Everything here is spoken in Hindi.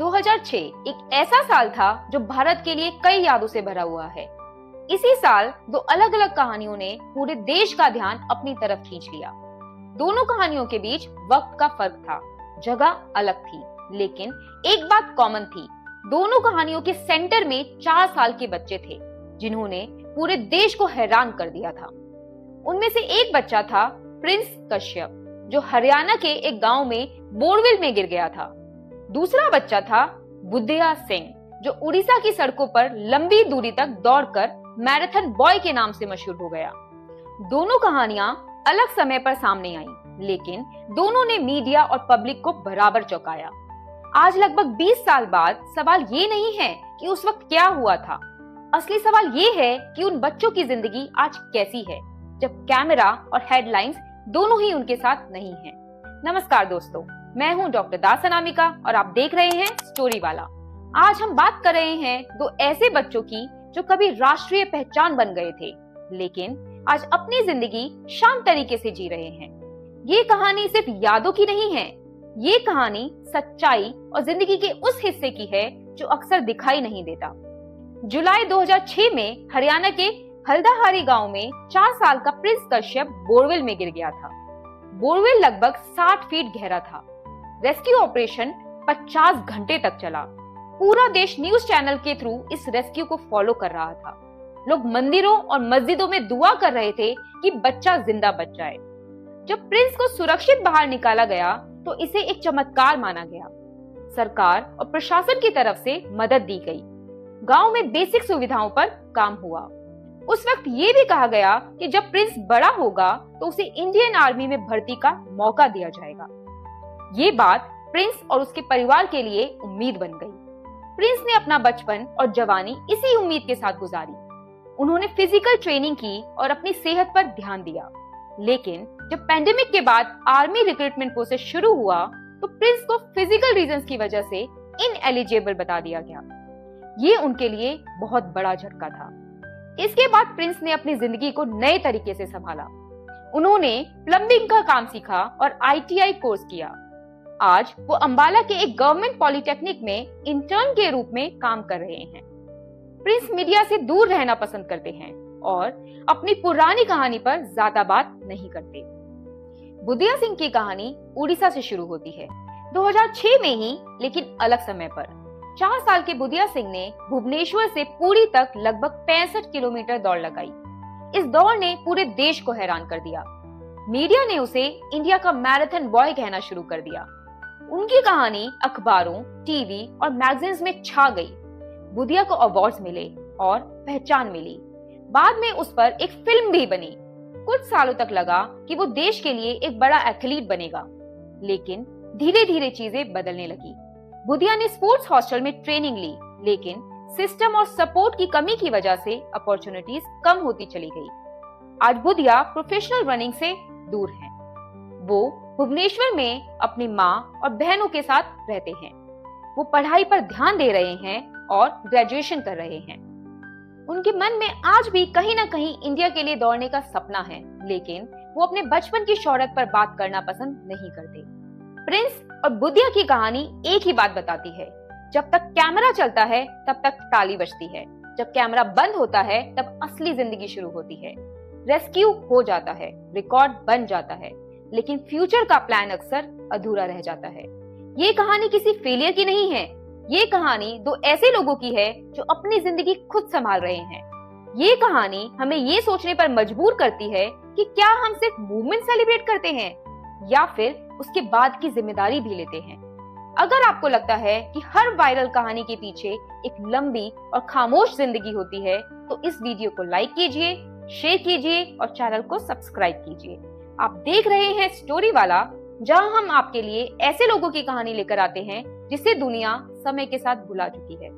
2006 एक ऐसा साल था जो भारत के लिए कई यादों से भरा हुआ है। इसी साल दो अलग अलग कहानियों ने पूरे देश का ध्यान अपनी तरफ खींच लिया। दोनों कहानियों के बीच वक्त का फर्क था, जगह अलग थी, लेकिन एक बात कॉमन थी। दोनों कहानियों के सेंटर में 4 साल के बच्चे थे जिन्होंने पूरे देश को हैरान कर दिया था। उनमें से एक बच्चा था प्रिंस कश्यप, जो हरियाणा के एक गांव में बोरवेल में गिर गया था। दूसरा बच्चा था बुद्धिया सिंह, जो उड़ीसा की सड़कों पर लंबी दूरी तक दौड़कर मैराथन बॉय के नाम से मशहूर हो गया। दोनों कहानियां अलग समय पर सामने आईं, लेकिन दोनों ने मीडिया और पब्लिक को बराबर चौंकाया। आज लगभग 20 साल बाद सवाल ये नहीं है कि उस वक्त क्या हुआ था, असली सवाल ये है कि उन बच्चों की जिंदगी आज कैसी है, जब कैमरा और हेडलाइंस दोनों ही उनके साथ नहीं हैं। नमस्कार दोस्तों, मैं हूं डॉक्टर दास अनामिका और आप देख रहे हैं स्टोरी वाला। आज हम बात कर रहे हैं दो ऐसे बच्चों की जो कभी राष्ट्रीय पहचान बन गए थे, लेकिन आज अपनी जिंदगी शांत तरीके से जी रहे हैं। ये कहानी सिर्फ यादों की नहीं है, ये कहानी सच्चाई और जिंदगी के उस हिस्से की है जो अक्सर दिखाई नहीं देता। जुलाई 2006 में हरियाणा के हल्दाहारी गांव में 4 साल का प्रिंस कश्यप बोरवेल में गिर गया था। बोरवेल लगभग 60 फीट गहरा था। रेस्क्यू ऑपरेशन 50 घंटे तक चला। पूरा देश न्यूज चैनल के थ्रू इस रेस्क्यू को फॉलो कर रहा था। लोग मंदिरों और मस्जिदों में दुआ कर रहे थे कि बच्चा जिंदा बच जाए। जब प्रिंस को सुरक्षित बाहर निकाला गया तो इसे एक चमत्कार माना गया। सरकार और प्रशासन की तरफ से मदद दी गई। गांव में बेसिक सुविधाओं पर काम हुआ। उस वक्त ये भी कहा गया कि जब प्रिंस बड़ा होगा तो उसे इंडियन आर्मी में भर्ती का मौका दिया जाएगा। ये बात प्रिंस और उसके परिवार के लिए उम्मीद बन गई। प्रिंस ने अपना बचपन और जवानी इसी उम्मीद के साथ गुजारी। उन्होंने फिजिकल ट्रेनिंग की और अपनी सेहत पर ध्यान दिया। लेकिन जब पेंडेमिक के बाद आर्मी रिक्रूटमेंट प्रोसेस शुरू हुआ तो प्रिंस को फिजिकल रीजंस की वजह से इनएलिजिबल बता दिया गया। ये उनके लिए बहुत बड़ा झटका था। इसके बाद प्रिंस ने अपनी जिंदगी को नए तरीके से संभाला। उन्होंने प्लम्बिंग का काम सीखा और ITI कोर्स किया। आज वो अंबाला के एक गवर्नमेंट पॉलिटेक्निक में इंटर्न के रूप में काम कर रहे हैं। प्रिंस मीडिया से दूर रहना पसंद करते हैं और अपनी पुरानी कहानी पर ज्यादा बात नहीं करते। बुद्धिया सिंह की कहानी उड़ीसा से शुरू होती है, 2006 में ही, लेकिन अलग समय पर। 4 साल के बुद्धिया सिंह ने भुवनेश्वर से पुरी तक लगभग 65 किलोमीटर दौड़ लगाई। इस दौड़ ने पूरे देश को हैरान कर दिया। मीडिया ने उसे इंडिया का मैराथन बॉय कहना शुरू कर दिया। उनकी कहानी अखबारों, टीवी और मैगजीन्स में छा गई। बुद्धिया को अवार्ड्स मिले और पहचान मिली। बाद में उस पर एक फिल्म भी बनी। कुछ सालों तक लगा कि वो देश के लिए एक बड़ा एथलीट बनेगा, लेकिन धीरे धीरे चीजें बदलने लगी। बुद्धिया ने स्पोर्ट्स हॉस्टल में ट्रेनिंग ली, लेकिन सिस्टम और सपोर्ट की कमी की वजह से अपॉर्चुनिटीज कम होती चली गई। आज बुद्धिया प्रोफेशनल रनिंग से दूर हैं। वो भुवनेश्वर में अपनी माँ और बहनों के साथ रहते हैं। वो पढ़ाई पर ध्यान दे रहे हैं और ग्रेजुएशन कर रहे हैं। उनके मन में आज भी कहीं ना कहीं इंडिया के लिए दौड़ने का सपना है, लेकिन वो अपने बचपन की शौहरत पर बात करना पसंद नहीं करते। प्रिंस और बुद्धिया की कहानी एक ही बात बताती है, जब तक कैमरा चलता है तब तक ताली बजती है, जब कैमरा बंद होता है तब असली जिंदगी शुरू होती है। रेस्क्यू हो जाता है, रिकॉर्ड बन जाता है, लेकिन फ्यूचर का प्लान अक्सर अधूरा रह जाता है। ये कहानी किसी फेलियर की नहीं है, ये कहानी दो ऐसे लोगों की है जो अपनी जिंदगी खुद संभाल रहे हैं। ये कहानी हमें ये सोचने पर मजबूर करती है कि क्या हम सिर्फ मूवमेंट सेलिब्रेट करते हैं या फिर उसके बाद की जिम्मेदारी भी लेते हैं। अगर आपको लगता है कि हर वायरल कहानी के पीछे एक लंबी और खामोश जिंदगी होती है, तो इस वीडियो को लाइक कीजिए, शेयर कीजिए और चैनल को सब्सक्राइब कीजिए। आप देख रहे हैं स्टोरी वाला, जहां हम आपके लिए ऐसे लोगों की कहानी लेकर आते हैं जिसे दुनिया समय के साथ भुला चुकी है।